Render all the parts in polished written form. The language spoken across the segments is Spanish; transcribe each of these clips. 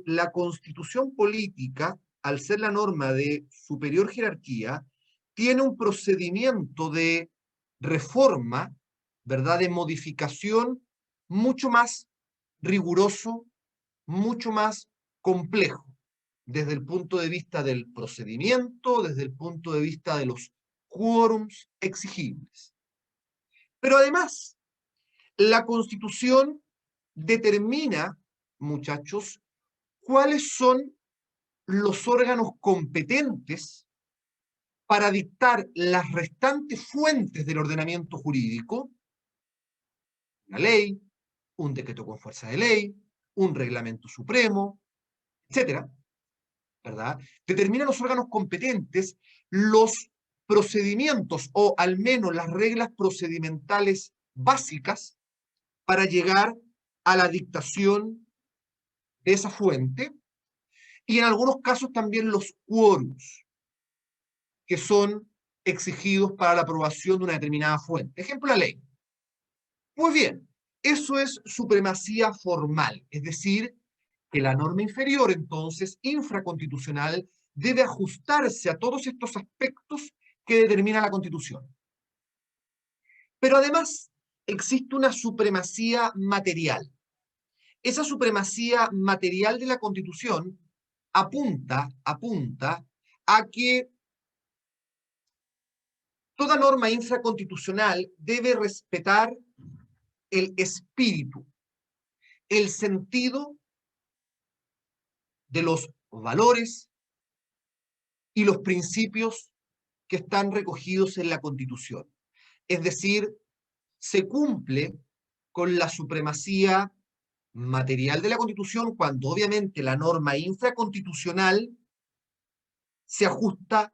La constitución política, al ser la norma de superior jerarquía, tiene un procedimiento de reforma, ¿verdad?, de modificación mucho más riguroso, mucho más complejo, desde el punto de vista del procedimiento, desde el punto de vista de los quórums exigibles. Pero además, la Constitución determina, muchachos, cuáles son los órganos competentes para dictar las restantes fuentes del ordenamiento jurídico, una ley, un decreto con fuerza de ley, un reglamento supremo, etcétera, ¿verdad? Determina los órganos competentes, los procedimientos o al menos las reglas procedimentales básicas para llegar a la dictación de esa fuente y en algunos casos también los quórums que son exigidos para la aprobación de una determinada fuente. Ejemplo, la ley. Pues bien, eso es supremacía formal, es decir, que la norma inferior, entonces, infraconstitucional, debe ajustarse a todos estos aspectos que determina la Constitución. Pero además, existe una supremacía material. Esa supremacía material de la Constitución apunta a que toda norma infraconstitucional debe respetar el espíritu, el sentido de los valores y los principios que están recogidos en la Constitución. Es decir, se cumple con la supremacía material de la Constitución cuando obviamente la norma infraconstitucional se ajusta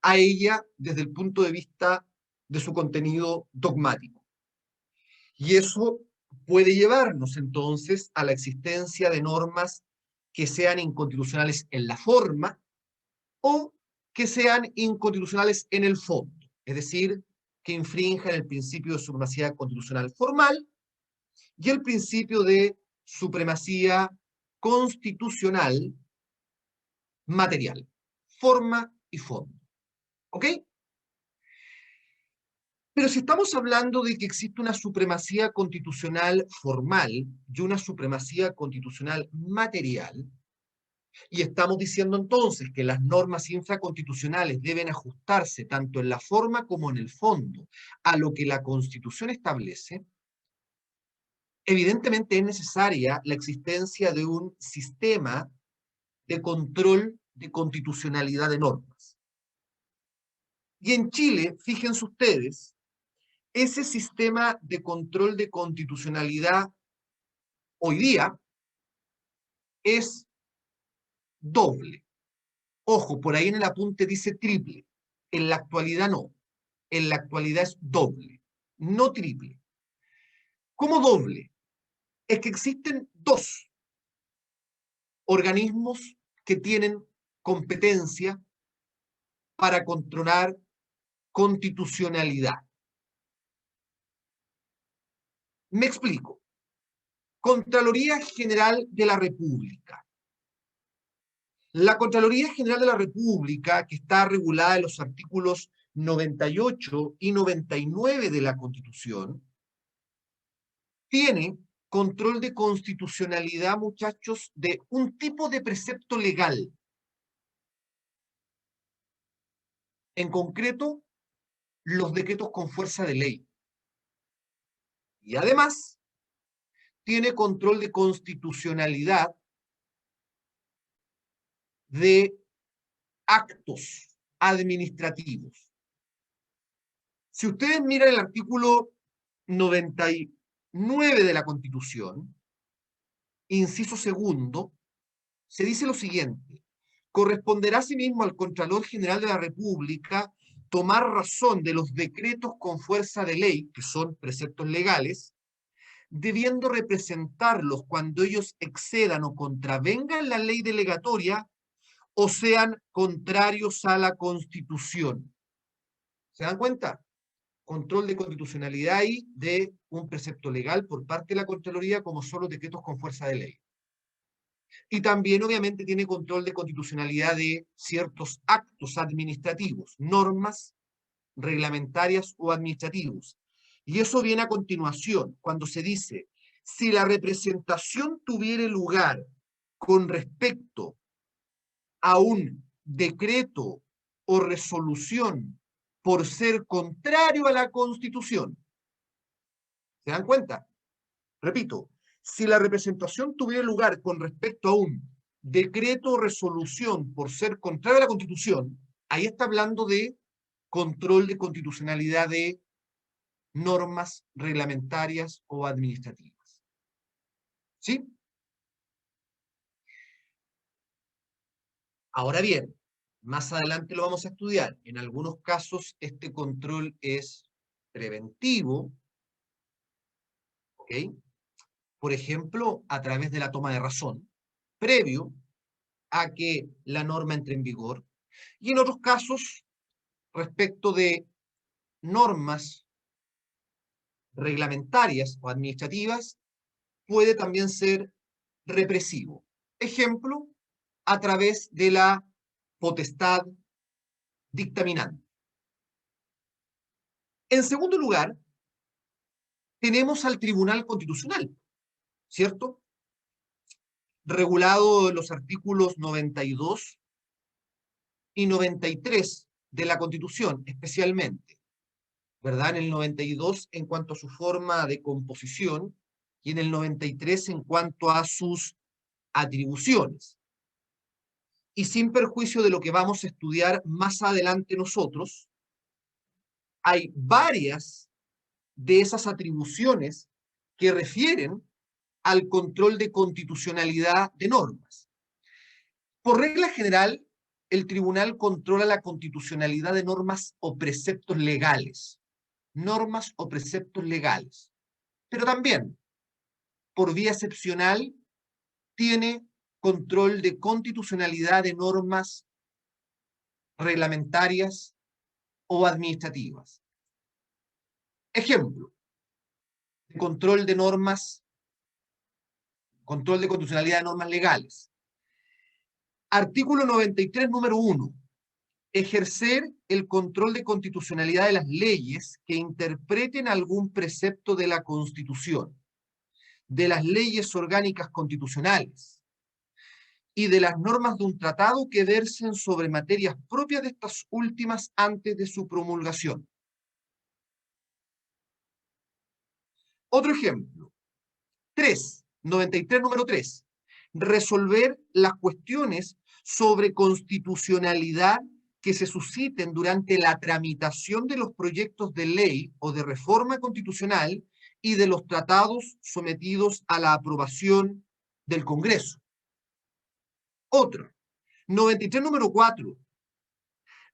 a ella desde el punto de vista de su contenido dogmático. Y eso puede llevarnos entonces a la existencia de normas que sean inconstitucionales en la forma o que sean inconstitucionales en el fondo, es decir, que infrinjan el principio de supremacía constitucional formal y el principio de supremacía constitucional material, forma y fondo. ¿Ok? Pero si estamos hablando de que existe una supremacía constitucional formal y una supremacía constitucional material, y estamos diciendo entonces que las normas infraconstitucionales deben ajustarse tanto en la forma como en el fondo a lo que la Constitución establece, evidentemente es necesaria la existencia de un sistema de control de constitucionalidad de normas. Y en Chile, fíjense ustedes, ese sistema de control de constitucionalidad hoy día es doble. Ojo, por ahí en el apunte dice triple. En la actualidad no. En la actualidad es doble, no triple. ¿Cómo doble? Es que existen dos organismos que tienen competencia para controlar constitucionalidad. Me explico. Contraloría General de la República. La Contraloría General de la República, que está regulada en los artículos 98 y 99 de la Constitución, tiene control de constitucionalidad, muchachos, de un tipo de precepto legal. En concreto, los decretos con fuerza de ley. Y además, tiene control de constitucionalidad de actos administrativos. Si ustedes miran el artículo 99 de la Constitución, inciso segundo, se dice lo siguiente: corresponderá asimismo al Contralor General de la República tomar razón de los decretos con fuerza de ley, que son preceptos legales, debiendo representarlos cuando ellos excedan o contravengan la ley delegatoria o sean contrarios a la Constitución. ¿Se dan cuenta? Control de constitucionalidad y de un precepto legal por parte de la Contraloría, como son los decretos con fuerza de ley. Y también, obviamente, tiene control de constitucionalidad de ciertos actos administrativos, normas reglamentarias o administrativos. Y eso viene a continuación, cuando se dice, si la representación tuviera lugar con respecto a un decreto o resolución por ser contrario a la Constitución. ¿Se dan cuenta? Repito, si la representación tuviera lugar con respecto a un decreto o resolución por ser contrario a la Constitución, ahí está hablando de control de constitucionalidad de normas reglamentarias o administrativas. ¿Sí? Ahora bien, más adelante lo vamos a estudiar. En algunos casos este control es preventivo, ¿ok? Por ejemplo, a través de la toma de razón, previo a que la norma entre en vigor, y en otros casos, respecto de normas reglamentarias o administrativas, puede también ser represivo. Ejemplo, a través de la potestad dictaminante. En segundo lugar, tenemos al Tribunal Constitucional, ¿cierto? Regulado en los artículos 92 y 93 de la Constitución, especialmente, ¿verdad? En el 92 en cuanto a su forma de composición y en el 93 en cuanto a sus atribuciones. Y sin perjuicio de lo que vamos a estudiar más adelante nosotros, hay varias de esas atribuciones que refieren al control de constitucionalidad de normas. Por regla general, el tribunal controla la constitucionalidad de normas o preceptos legales. Normas o preceptos legales. Pero también, por vía excepcional, tiene control de constitucionalidad de normas reglamentarias o administrativas. Ejemplo, control de normas, control de constitucionalidad de normas legales. Artículo 93, número 1. Ejercer el control de constitucionalidad de las leyes que interpreten algún precepto de la Constitución, de las leyes orgánicas constitucionales y de las normas de un tratado que versen sobre materias propias de estas últimas antes de su promulgación. Otro ejemplo. 93, número 3. Resolver las cuestiones sobre constitucionalidad que se susciten durante la tramitación de los proyectos de ley o de reforma constitucional y de los tratados sometidos a la aprobación del Congreso. Otro, 93, número 4.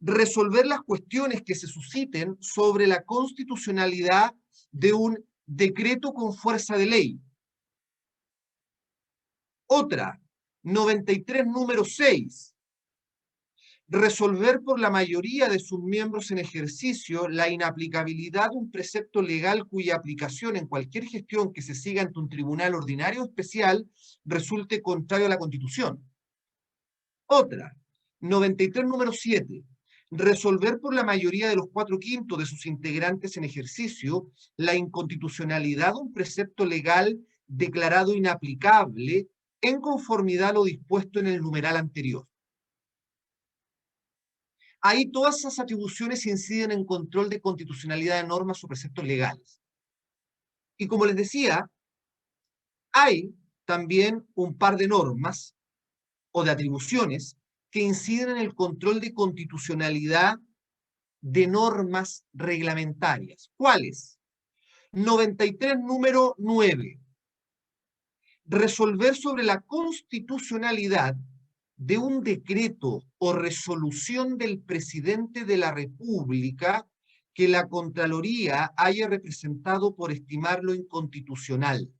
Resolver las cuestiones que se susciten sobre la constitucionalidad de un decreto con fuerza de ley. Otra, 93, número 6. Resolver por la mayoría de sus miembros en ejercicio la inaplicabilidad de un precepto legal cuya aplicación en cualquier gestión que se siga ante un tribunal ordinario o especial resulte contrario a la Constitución. Otra, 93, número 7. Resolver por la mayoría de los 4/5 de sus integrantes en ejercicio la inconstitucionalidad de un precepto legal declarado inaplicable en conformidad a lo dispuesto en el numeral anterior. Ahí todas esas atribuciones inciden en control de constitucionalidad de normas o preceptos legales. Y como les decía, hay también un par de normas o de atribuciones que inciden en el control de constitucionalidad de normas reglamentarias. ¿Cuáles? 93, número 9. Resolver sobre la constitucionalidad de un decreto o resolución del presidente de la República que la Contraloría haya representado por estimarlo inconstitucional,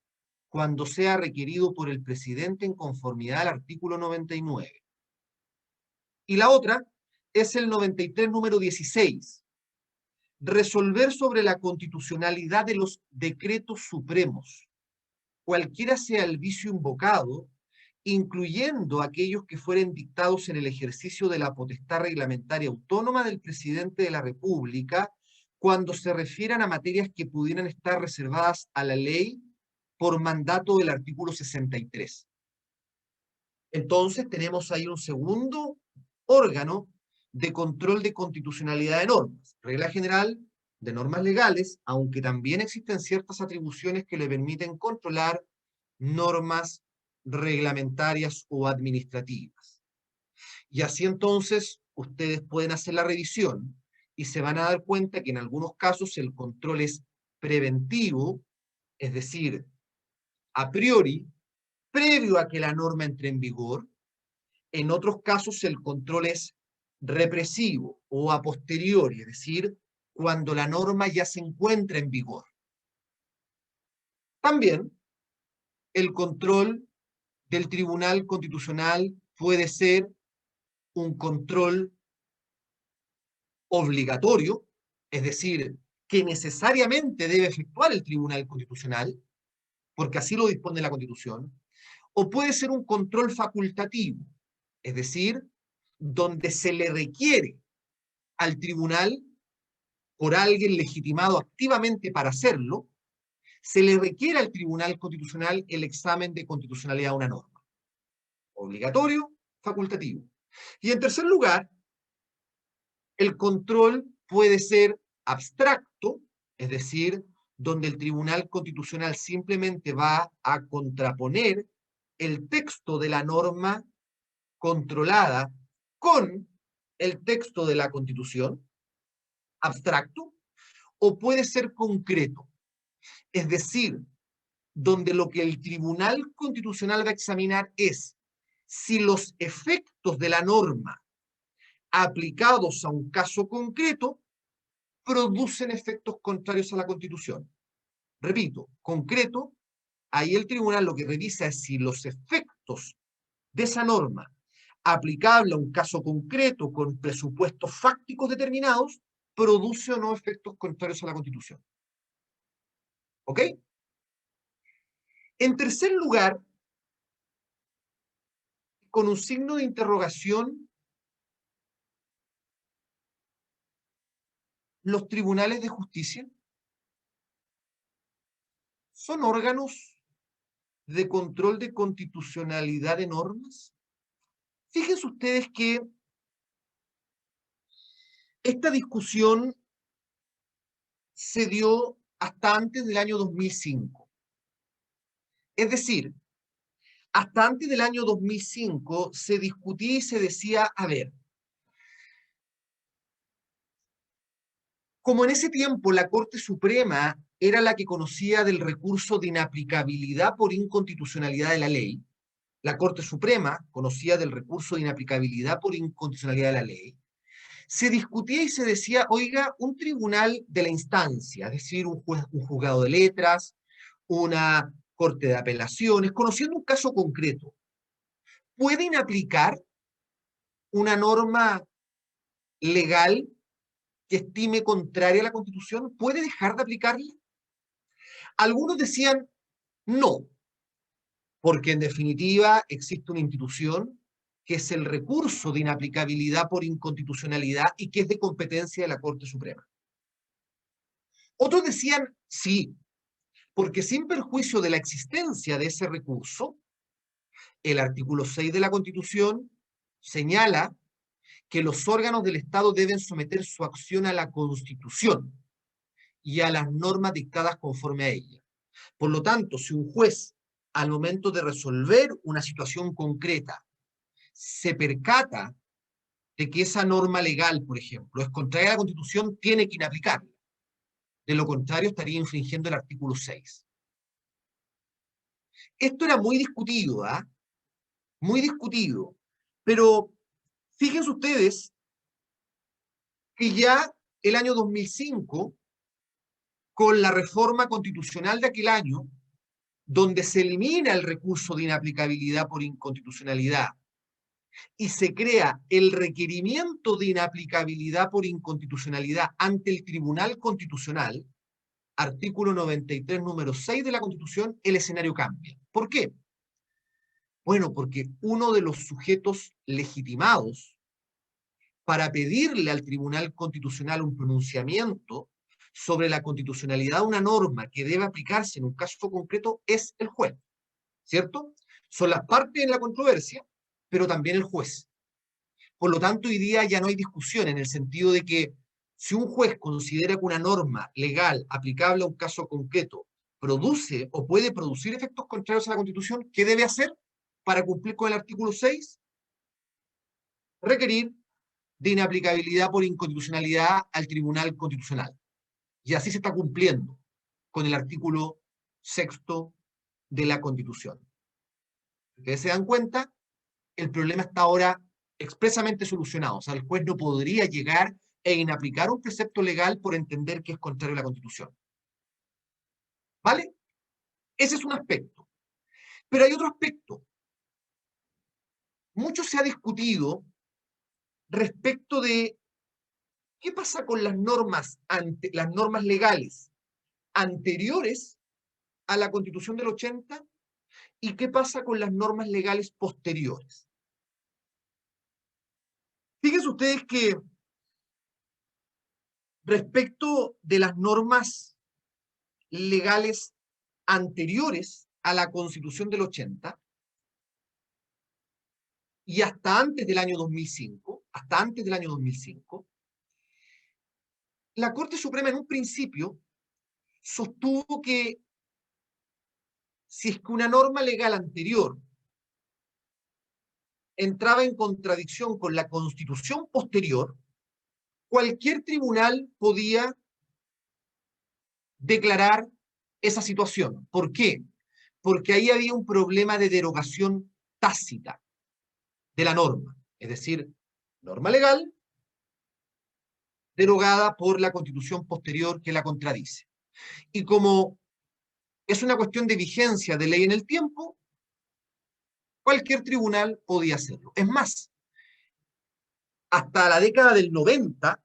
cuando sea requerido por el presidente en conformidad al artículo 99. Y la otra es el 93, número 16. Resolver sobre la constitucionalidad de los decretos supremos, cualquiera sea el vicio invocado, incluyendo aquellos que fueren dictados en el ejercicio de la potestad reglamentaria autónoma del presidente de la República, cuando se refieran a materias que pudieran estar reservadas a la ley por mandato del artículo 63. Entonces tenemos ahí un segundo órgano de control de constitucionalidad de normas. Regla general de normas legales, aunque también existen ciertas atribuciones que le permiten controlar normas reglamentarias o administrativas. Y así entonces ustedes pueden hacer la revisión y se van a dar cuenta que en algunos casos el control es preventivo, es decir, a priori, previo a que la norma entre en vigor. En otros casos el control es represivo o a posteriori, es decir, cuando la norma ya se encuentra en vigor. También el control del Tribunal Constitucional puede ser un control obligatorio, es decir, que necesariamente debe efectuar el Tribunal Constitucional, porque así lo dispone la Constitución, o puede ser un control facultativo, es decir, donde se le requiere al tribunal, por alguien legitimado activamente para hacerlo, se le requiere al Tribunal Constitucional el examen de constitucionalidad de una norma. Obligatorio, facultativo. Y en tercer lugar, el control puede ser abstracto, es decir, donde el Tribunal Constitucional simplemente va a contraponer el texto de la norma controlada con el texto de la Constitución, abstracto, o puede ser concreto, es decir, donde lo que el Tribunal Constitucional va a examinar es si los efectos de la norma aplicados a un caso concreto producen efectos contrarios a la Constitución. Repito, concreto, ahí el tribunal lo que revisa es si los efectos de esa norma aplicable a un caso concreto con presupuestos fácticos determinados produce o no efectos contrarios a la Constitución. ¿Ok? En tercer lugar, con un signo de interrogación, los tribunales de justicia son órganos de control de constitucionalidad de normas. Fíjense ustedes que esta discusión se dio hasta antes del año 2005. Es decir, hasta antes del año 2005 se discutía y se decía, a ver, como en ese tiempo la Corte Suprema era la que conocía del recurso de inaplicabilidad por inconstitucionalidad de la ley, la Corte Suprema conocía del recurso de inaplicabilidad por inconstitucionalidad de la ley, se discutía y se decía, oiga, un tribunal de la instancia, es decir, un juzgado de letras, una corte de apelaciones, conociendo un caso concreto, ¿puede inaplicar una norma legal que estime contraria a la Constitución? ¿Puede dejar de aplicarla? Algunos decían no, porque en definitiva existe una institución que es el recurso de inaplicabilidad por inconstitucionalidad y que es de competencia de la Corte Suprema. Otros decían sí, porque sin perjuicio de la existencia de ese recurso, el artículo 6 de la Constitución señala que los órganos del Estado deben someter su acción a la Constitución y a las normas dictadas conforme a ella. Por lo tanto, si un juez, al momento de resolver una situación concreta, se percata de que esa norma legal, por ejemplo, es contraria a la Constitución, tiene que inaplicarla. De lo contrario, estaría infringiendo el artículo 6. Esto era muy discutido, ¿ah? Muy discutido. Pero fíjense ustedes que ya el año 2005, con la reforma constitucional de aquel año, donde se elimina el recurso de inaplicabilidad por inconstitucionalidad y se crea el requerimiento de inaplicabilidad por inconstitucionalidad ante el Tribunal Constitucional, artículo 93, número 6 de la Constitución, el escenario cambia. ¿Por qué? Bueno, porque uno de los sujetos legitimados para pedirle al Tribunal Constitucional un pronunciamiento sobre la constitucionalidad de una norma que debe aplicarse en un caso concreto es el juez, ¿cierto? Son las partes en la controversia, pero también el juez. Por lo tanto, hoy día ya no hay discusión en el sentido de que si un juez considera que una norma legal aplicable a un caso concreto produce o puede producir efectos contrarios a la Constitución, ¿qué debe hacer para cumplir con el artículo 6? Requerir de inaplicabilidad por inconstitucionalidad al Tribunal Constitucional. Y así se está cumpliendo con el artículo 6 de la Constitución. Ustedes se dan cuenta, el problema está ahora expresamente solucionado. O sea, el juez no podría llegar e inaplicar un precepto legal por entender que es contrario a la Constitución. ¿Vale? Ese es un aspecto. Pero hay otro aspecto. Mucho se ha discutido respecto de qué pasa con las normas legales anteriores a la Constitución del 80 y qué pasa con las normas legales posteriores. Fíjense ustedes que respecto de las normas legales anteriores a la Constitución del 80 y hasta antes del año 2005, la Corte Suprema en un principio sostuvo que si es que una norma legal anterior entraba en contradicción con la Constitución posterior, cualquier tribunal podía declarar esa situación. ¿Por qué? Porque ahí había un problema de derogación tácita de la norma, es decir, norma legal derogada por la Constitución posterior que la contradice. Y como es una cuestión de vigencia de ley en el tiempo, cualquier tribunal podía hacerlo. Es más, hasta la década del 90,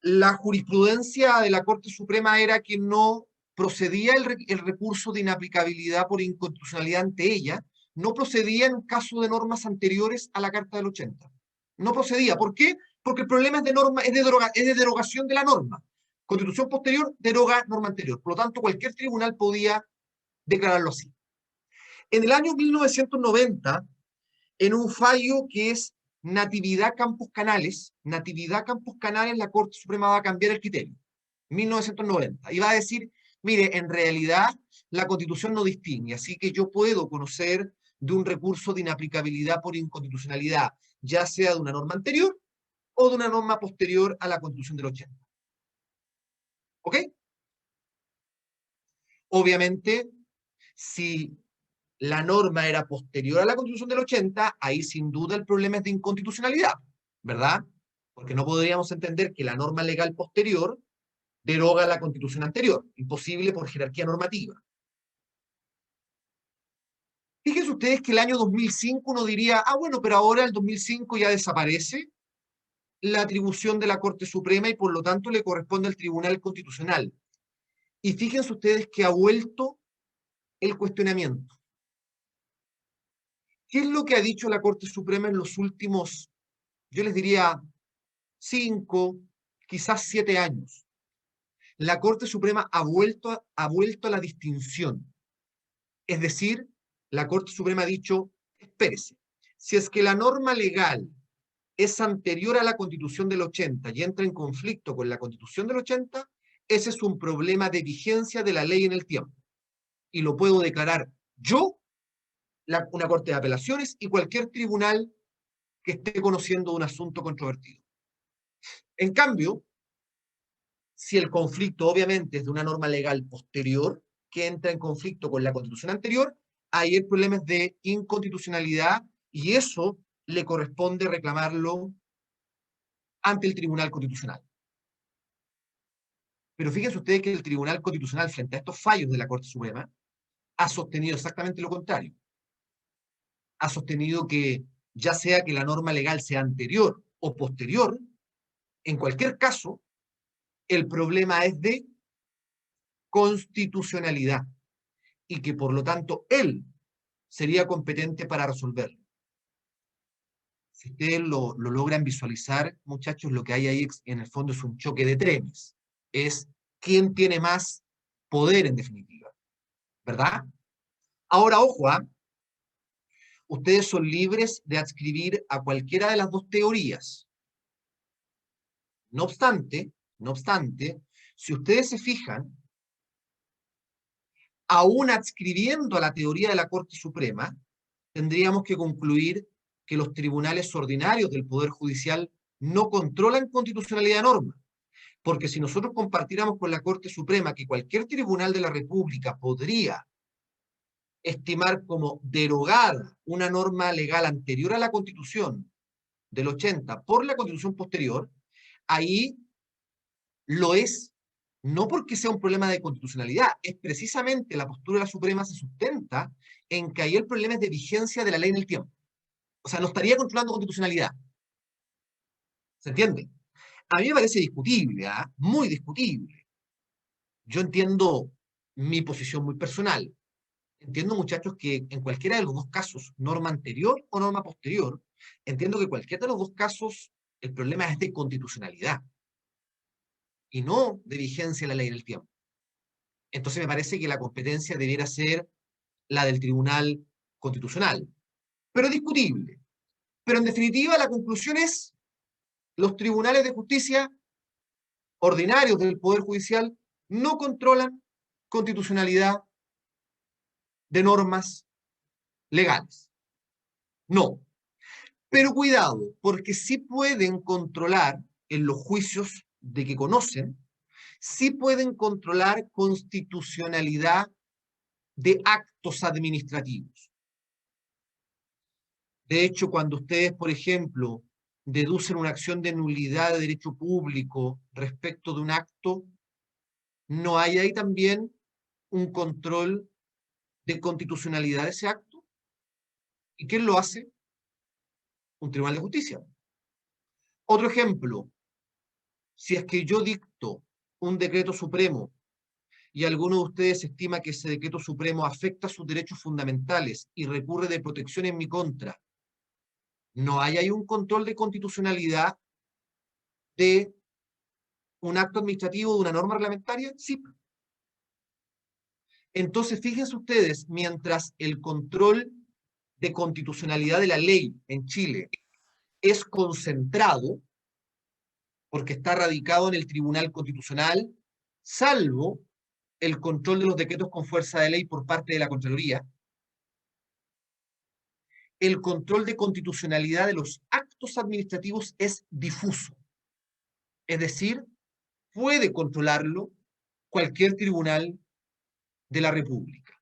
la jurisprudencia de la Corte Suprema era que no procedía el recurso de inaplicabilidad por inconstitucionalidad ante ella, no procedía en caso de normas anteriores a la Carta del 80. No procedía. ¿Por qué? Porque el problema es de derogación de la norma. Constitución posterior deroga norma anterior. Por lo tanto, cualquier tribunal podía declararlo así. En el año 1990, en un fallo que es Natividad Campos Canales, la Corte Suprema va a cambiar el criterio. 1990. Y va a decir, mire, en realidad la Constitución no distingue, así que yo puedo conocer de un recurso de inaplicabilidad por inconstitucionalidad, ya sea de una norma anterior o de una norma posterior a la Constitución del 80. ¿Ok? Obviamente, si la norma era posterior a la Constitución del 80, ahí sin duda el problema es de inconstitucionalidad, ¿verdad? Porque no podríamos entender que la norma legal posterior deroga la Constitución anterior. Imposible por jerarquía normativa. Fíjense ustedes que el año 2005 uno diría, bueno, pero ahora el 2005 ya desaparece la atribución de la Corte Suprema y por lo tanto le corresponde al Tribunal Constitucional. Y fíjense ustedes que ha vuelto el cuestionamiento. ¿Qué es lo que ha dicho la Corte Suprema en los últimos, yo les diría, 5, quizás 7 años? La Corte Suprema ha vuelto a la distinción. Es decir, la Corte Suprema ha dicho, espérese, si es que la norma legal es anterior a la Constitución del 80 y entra en conflicto con la Constitución del 80, ese es un problema de vigencia de la ley en el tiempo. Y lo puedo declarar yo, una Corte de Apelaciones y cualquier tribunal que esté conociendo un asunto controvertido. En cambio, si el conflicto obviamente es de una norma legal posterior que entra en conflicto con la Constitución anterior, ahí el problema es de inconstitucionalidad y eso le corresponde reclamarlo ante el Tribunal Constitucional. Pero fíjense ustedes que el Tribunal Constitucional, frente a estos fallos de la Corte Suprema, ha sostenido exactamente lo contrario. Ha sostenido que ya sea que la norma legal sea anterior o posterior, en cualquier caso, el problema es de constitucionalidad y que por lo tanto él, sería competente para resolverlo. Si ustedes lo logran visualizar, muchachos, lo que hay ahí en el fondo es un choque de trenes. Es quién tiene más poder en definitiva, ¿verdad? Ahora, ojo, ¿ah? Ustedes son libres de adscribir a cualquiera de las dos teorías. No obstante, si ustedes se fijan, aún adscribiendo a la teoría de la Corte Suprema, tendríamos que concluir que los tribunales ordinarios del Poder Judicial no controlan constitucionalidad de norma. Porque si nosotros compartiéramos con la Corte Suprema que cualquier tribunal de la República podría estimar como derogada una norma legal anterior a la Constitución del 80 por la Constitución posterior, ahí lo es, no porque sea un problema de constitucionalidad, es precisamente la postura de la Suprema se sustenta en que ahí el problema es de vigencia de la ley en el tiempo. O sea, no estaría controlando constitucionalidad. ¿Se entiende? A mí me parece discutible, ¿eh? Muy discutible. Yo entiendo mi posición muy personal. Entiendo, muchachos, que en cualquiera de los dos casos, norma anterior o norma posterior, entiendo que cualquiera de los dos casos, el problema es de constitucionalidad y no de vigencia de la ley en el tiempo. Entonces me parece que la competencia debiera ser la del Tribunal Constitucional. Pero es discutible. Pero en definitiva, la conclusión es, los tribunales de justicia ordinarios del Poder Judicial no controlan constitucionalidad de normas legales. No. Pero cuidado, porque sí pueden controlar en los juicios de que conocen, sí pueden controlar constitucionalidad de actos administrativos. De hecho, cuando ustedes, por ejemplo, deducen una acción de nulidad de derecho público respecto de un acto, ¿no hay ahí también un control de constitucionalidad de ese acto? ¿Y quién lo hace? Un tribunal de justicia. Otro ejemplo, si es que yo dicto un decreto supremo y alguno de ustedes estima que ese decreto supremo afecta sus derechos fundamentales y recurre de protección en mi contra, ¿no hay ahí un control de constitucionalidad de un acto administrativo, de una norma reglamentaria? Sí. Entonces, fíjense ustedes, mientras el control de constitucionalidad de la ley en Chile es concentrado, porque está radicado en el Tribunal Constitucional, salvo el control de los decretos con fuerza de ley por parte de la Contraloría, el control de constitucionalidad de los actos administrativos es difuso. Es decir, puede controlarlo cualquier tribunal de la República.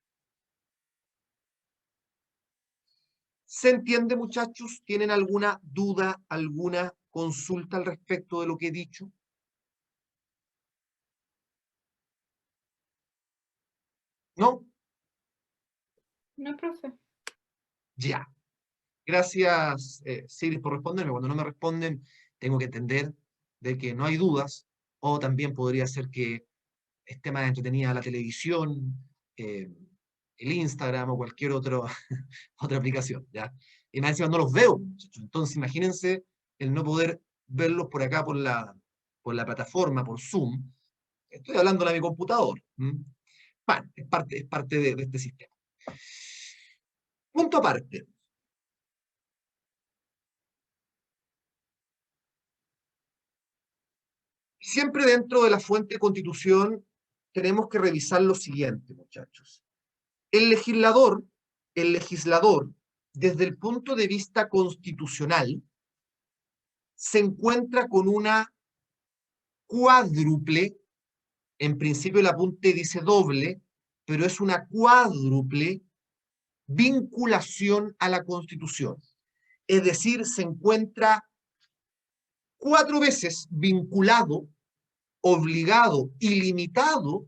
¿Se entiende, muchachos? ¿Tienen alguna duda, alguna consulta al respecto de lo que he dicho? ¿No? No, profe. Ya. Gracias, Sigrid, por responderme. Cuando no me responden, tengo que entender de que no hay dudas, o también podría ser que esté más entretenida la televisión, el Instagram o cualquier otra aplicación, ¿ya? Y más encima no los veo, muchachos. Entonces, imagínense el no poder verlos por acá, por la plataforma, por Zoom. Estoy hablando a mi computador. Bueno, es parte de este sistema. Punto aparte. Siempre dentro de la fuente Constitución tenemos que revisar lo siguiente, muchachos. El legislador, desde el punto de vista constitucional, se encuentra con una cuádruple, en principio el apunte dice doble, pero es una cuádruple vinculación a la Constitución. Es decir, se encuentra 4 veces vinculado, obligado y limitado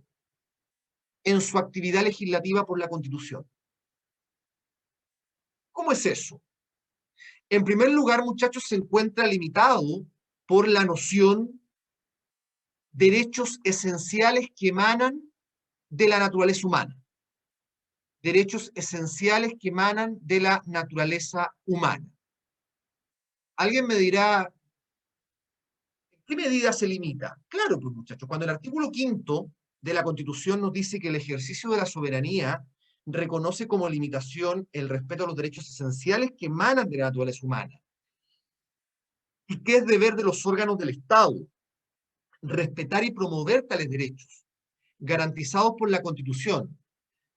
en su actividad legislativa por la Constitución. ¿Cómo es eso? En primer lugar, muchachos, se encuentra limitado por la noción derechos esenciales que emanan de la naturaleza humana. derechos esenciales que emanan de la naturaleza humana. Alguien me dirá, ¿en qué medida se limita? Claro, pues muchachos, cuando el artículo 5 de la Constitución nos dice que el ejercicio de la soberanía reconoce como limitación el respeto a los derechos esenciales que emanan de la naturaleza humana, y que es deber de los órganos del Estado respetar y promover tales derechos, garantizados por la Constitución,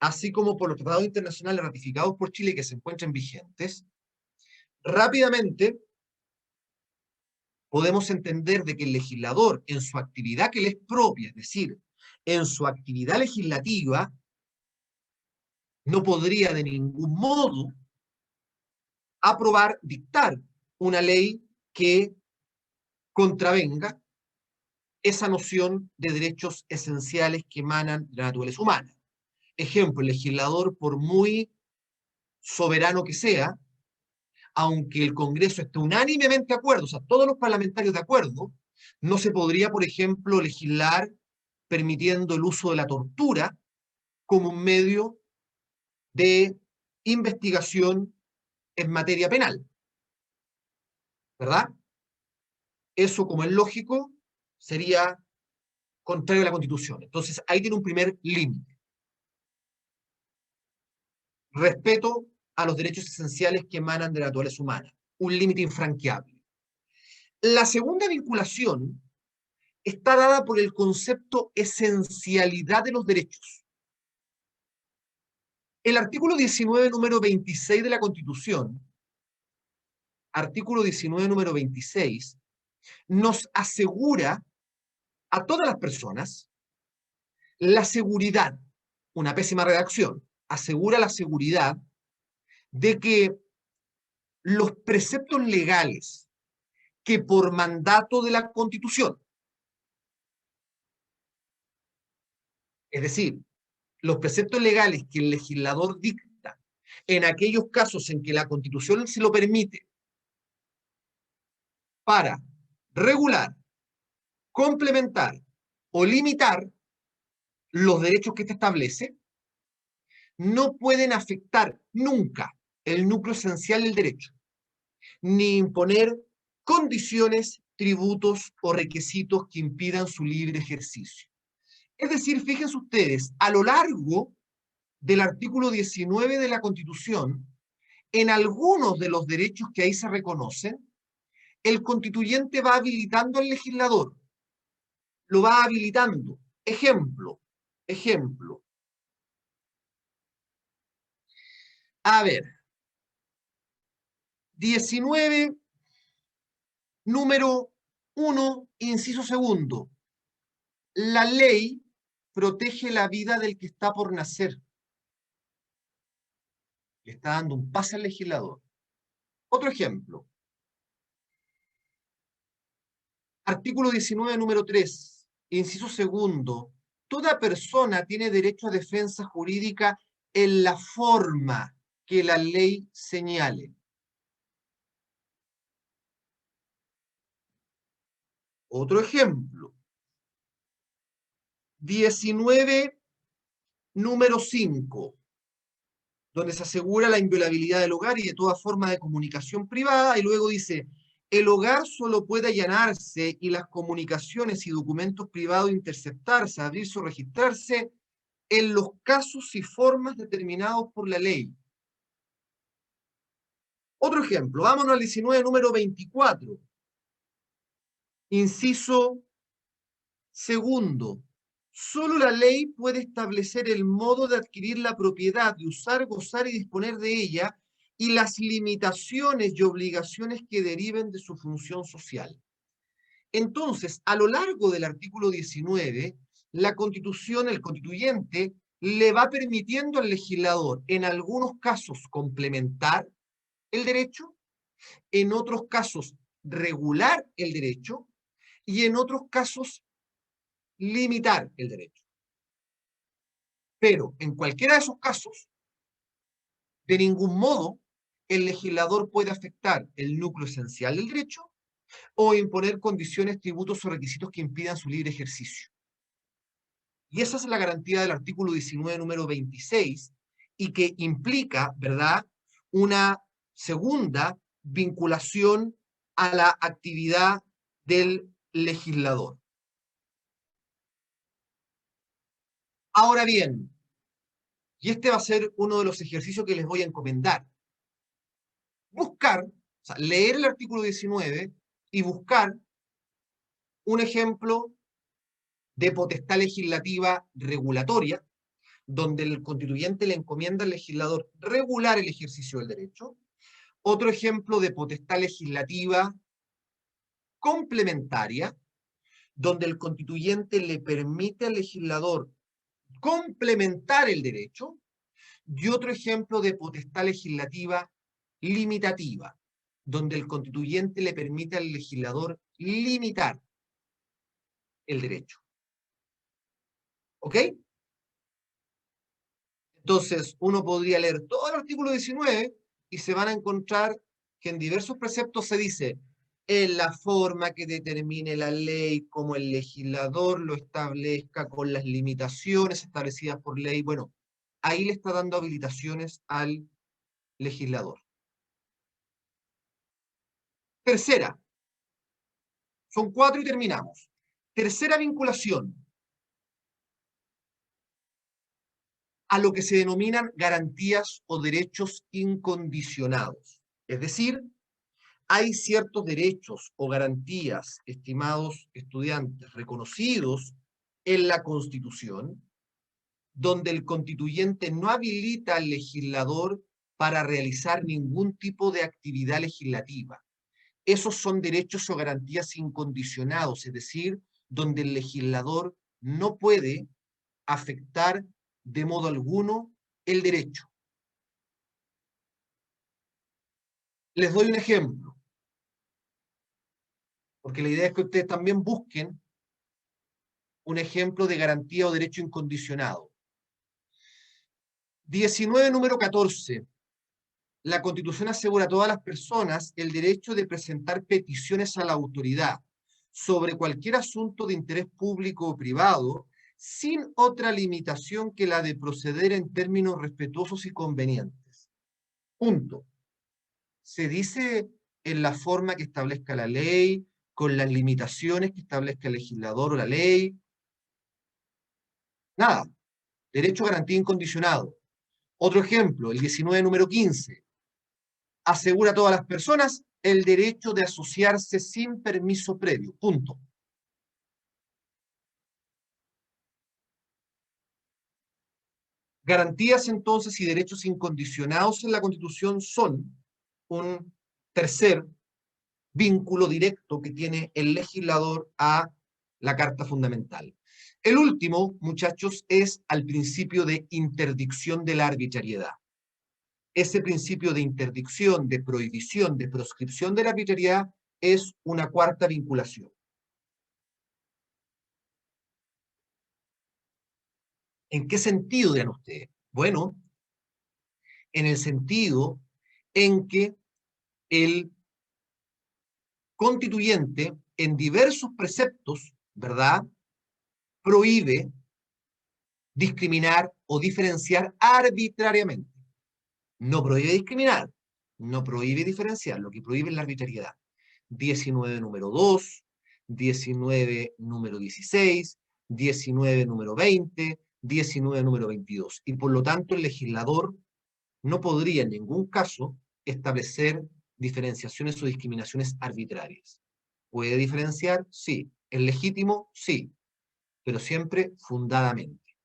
así como por los tratados internacionales ratificados por Chile que se encuentran vigentes, rápidamente podemos entender de que el legislador, en su actividad que le es propia, es decir, en su actividad legislativa, no podría de ningún modo aprobar, dictar una ley que contravenga esa noción de derechos esenciales que emanan de la naturaleza humana. Ejemplo, el legislador, por muy soberano que sea, aunque el Congreso esté unánimemente de acuerdo, o sea, todos los parlamentarios de acuerdo, no se podría, por ejemplo, legislar permitiendo el uso de la tortura como un medio de investigación en materia penal, ¿verdad? Eso, como es lógico, sería contrario a la Constitución. Entonces, ahí tiene un primer límite. Respeto a los derechos esenciales que emanan de la naturaleza humana. Un límite infranqueable. La segunda vinculación está dada por el concepto esencialidad de los derechos. El artículo 19, número 26 de la Constitución, artículo 19, número 26, nos asegura a todas las personas la seguridad, una pésima redacción, asegura la seguridad de que los preceptos legales que por mandato de la Constitución, es decir, los preceptos legales que el legislador dicta en aquellos casos en que la Constitución se lo permite para regular, complementar o limitar los derechos que éste establece, no pueden afectar nunca el núcleo esencial del derecho, ni imponer condiciones, tributos o requisitos que impidan su libre ejercicio. Es decir, fíjense ustedes, a lo largo del artículo 19 de la Constitución, en algunos de los derechos que ahí se reconocen, el constituyente va habilitando al legislador, lo va habilitando. Ejemplo. A ver, 19, número 1, inciso segundo. La ley protege la vida del que está por nacer. Le está dando un pase al legislador. Otro ejemplo. Artículo 19, número 3, inciso segundo. Toda persona tiene derecho a defensa jurídica en la forma que la ley señale. Otro ejemplo. 19, número 5, donde se asegura la inviolabilidad del hogar y de toda forma de comunicación privada, y luego dice, el hogar solo puede allanarse y las comunicaciones y documentos privados interceptarse, abrirse o registrarse en los casos y formas determinados por la ley. Otro ejemplo, vámonos al 19, número 24. Inciso segundo. Solo la ley puede establecer el modo de adquirir la propiedad, de usar, gozar y disponer de ella, y las limitaciones y obligaciones que deriven de su función social. Entonces, a lo largo del artículo 19, la Constitución, el constituyente, le va permitiendo al legislador, en algunos casos, complementar el derecho, en otros casos, regular el derecho, y en otros casos, limitar el derecho. Pero en cualquiera de esos casos, de ningún modo, el legislador puede afectar el núcleo esencial del derecho o imponer condiciones, tributos o requisitos que impidan su libre ejercicio. Y esa es la garantía del artículo 19, número 26, y que implica, ¿verdad?, una segunda vinculación a la actividad del legislador. Ahora bien, y este va a ser uno de los ejercicios que les voy a encomendar, buscar, o sea, leer el artículo 19 y buscar un ejemplo de potestad legislativa regulatoria, donde el constituyente le encomienda al legislador regular el ejercicio del derecho. Otro ejemplo de potestad legislativa complementaria, donde el constituyente le permite al legislador complementar el derecho. Y otro ejemplo de potestad legislativa limitativa, donde el constituyente le permite al legislador limitar el derecho. ¿Ok? Entonces, uno podría leer todo el artículo 19 y se van a encontrar que en diversos preceptos se dice en la forma que determine la ley, como el legislador lo establezca con las limitaciones establecidas por ley. Bueno, ahí le está dando habilitaciones al legislador. Tercera, son 4 y terminamos. Tercera vinculación, a lo que se denominan garantías o derechos incondicionados. Es decir, hay ciertos derechos o garantías, estimados estudiantes, reconocidos en la Constitución, donde el constituyente no habilita al legislador para realizar ningún tipo de actividad legislativa. Esos son derechos o garantías incondicionados, es decir, donde el legislador no puede afectar de modo alguno el derecho. Les doy un ejemplo, porque la idea es que ustedes también busquen un ejemplo de garantía o derecho incondicionado. 19, número 14. La Constitución asegura a todas las personas el derecho de presentar peticiones a la autoridad sobre cualquier asunto de interés público o privado, sin otra limitación que la de proceder en términos respetuosos y convenientes. Punto. Se dice en la forma que establezca la ley, con las limitaciones que establezca el legislador o la ley. Nada. Derecho a garantía incondicionado. Otro ejemplo, el 19, número 15. Asegura a todas las personas el derecho de asociarse sin permiso previo. Punto. Garantías entonces y derechos incondicionados en la Constitución son un tercer vínculo directo que tiene el legislador a la Carta Fundamental. El último, muchachos, es al principio de interdicción de la arbitrariedad. Ese principio de interdicción, de prohibición, de proscripción de la arbitrariedad es una cuarta vinculación. ¿En qué sentido, dirán ustedes? Bueno, en el sentido en que el constituyente, en diversos preceptos, ¿verdad?, prohíbe discriminar o diferenciar arbitrariamente. No prohíbe discriminar, no prohíbe diferenciar, lo que prohíbe es la arbitrariedad. 19, número 2, 19, número 16, 19, número 20, 19, número 22. Y por lo tanto el legislador no podría en ningún caso establecer diferenciaciones o discriminaciones arbitrarias. ¿Puede diferenciar? Sí. ¿Es legítimo? Sí. Pero siempre fundadamente.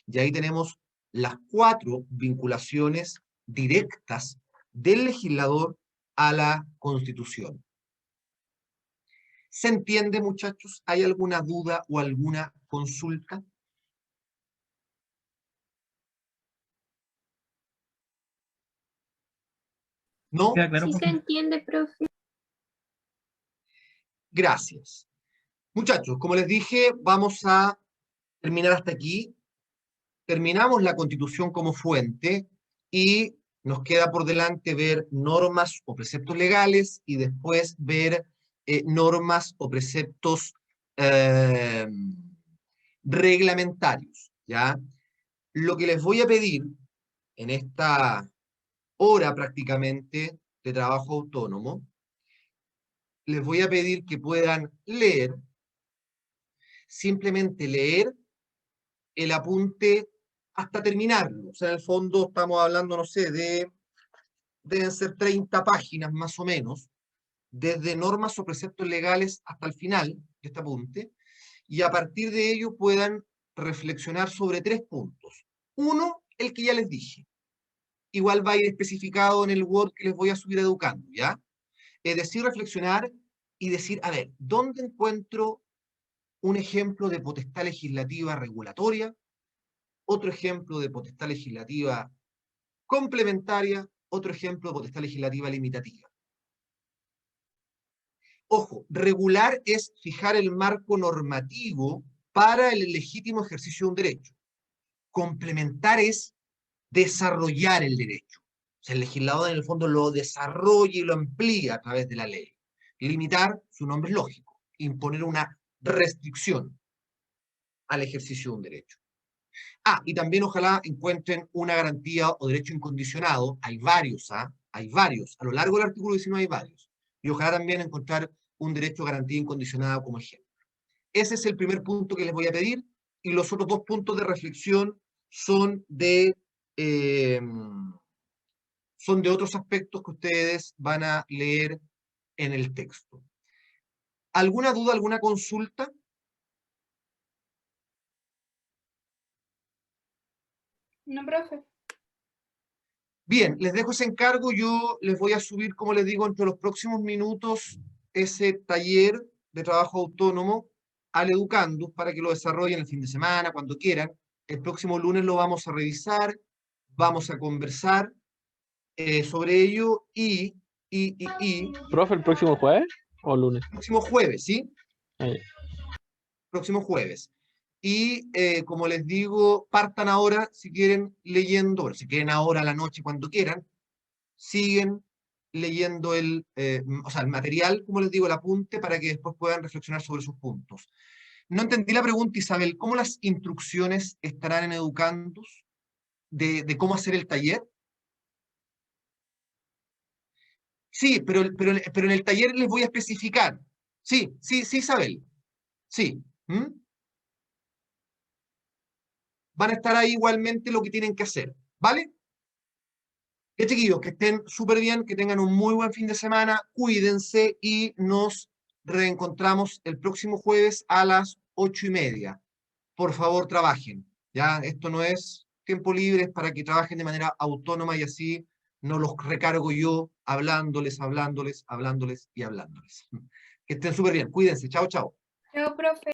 Y ahí tenemos las 4 vinculaciones directas del legislador a la Constitución. ¿Se entiende, muchachos? ¿Hay alguna duda o alguna consulta? ¿No? Queda claro, Sí se profe. entiende, profe. Gracias. Muchachos, como les dije, vamos a terminar hasta aquí. Terminamos la Constitución como fuente y nos queda por delante ver normas o preceptos legales y después ver normas o preceptos reglamentarios, ¿ya? Lo que les voy a pedir en esta hora prácticamente de trabajo autónomo, les voy a pedir que puedan leer, simplemente leer el apunte hasta terminarlo. O sea, en el fondo estamos hablando, no sé, deben ser 30 páginas más o menos, desde normas o preceptos legales hasta el final de este apunte, y a partir de ello puedan reflexionar sobre 3 puntos. Uno, el que ya les dije. Igual va a ir especificado en el Word que les voy a subir a Educando, ¿ya? Es decir, reflexionar y decir, a ver, ¿dónde encuentro un ejemplo de potestad legislativa regulatoria, otro ejemplo de potestad legislativa complementaria, otro ejemplo de potestad legislativa limitativa? Ojo, regular es fijar el marco normativo para el legítimo ejercicio de un derecho. Complementar es desarrollar el derecho. O sea, el legislador en el fondo lo desarrolla y lo amplía a través de la ley. Limitar, su nombre es lógico, imponer una restricción al ejercicio de un derecho. Ah, y también ojalá encuentren una garantía o derecho incondicionado. Hay varios, ¿ah? Hay varios. A lo largo del artículo 19 hay varios. Y ojalá también encontrar un derecho a garantía incondicionada como ejemplo. Ese es el primer punto que les voy a pedir. Y los otros 2 puntos de reflexión son eh, son de otros aspectos que ustedes van a leer en el texto. ¿Alguna duda, alguna consulta? No, profe. Bien, les dejo ese encargo. Yo les voy a subir, como les digo, entre los próximos minutos ese taller de trabajo autónomo al Educandus para que lo desarrollen el fin de semana, cuando quieran. El próximo lunes lo vamos a revisar, vamos a conversar sobre ello y ¿Profe, el próximo jueves o lunes? próximo jueves, ¿sí? Ahí. Próximo jueves. Y como les digo, partan ahora, si quieren, leyendo, bueno, si quieren ahora a la noche, cuando quieran, siguen leyendo o sea, el material, como les digo, el apunte, para que después puedan reflexionar sobre sus puntos. No entendí la pregunta, Isabel, ¿cómo las instrucciones estarán en Educandus de cómo hacer el taller? Sí, pero en el taller les voy a especificar. Sí, sí, sí, Isabel. Sí. ¿Mm? Van a estar ahí igualmente lo que tienen que hacer. ¿Vale? Que chiquillos, que estén súper bien, que tengan un muy buen fin de semana, cuídense y nos reencontramos el próximo jueves a las 8:30. Por favor, trabajen. Ya, esto no es tiempo libre, es para que trabajen de manera autónoma y así no los recargo yo hablándoles, hablándoles, hablándoles y hablándoles. Que estén súper bien, cuídense, chao, chao. Chao, profe.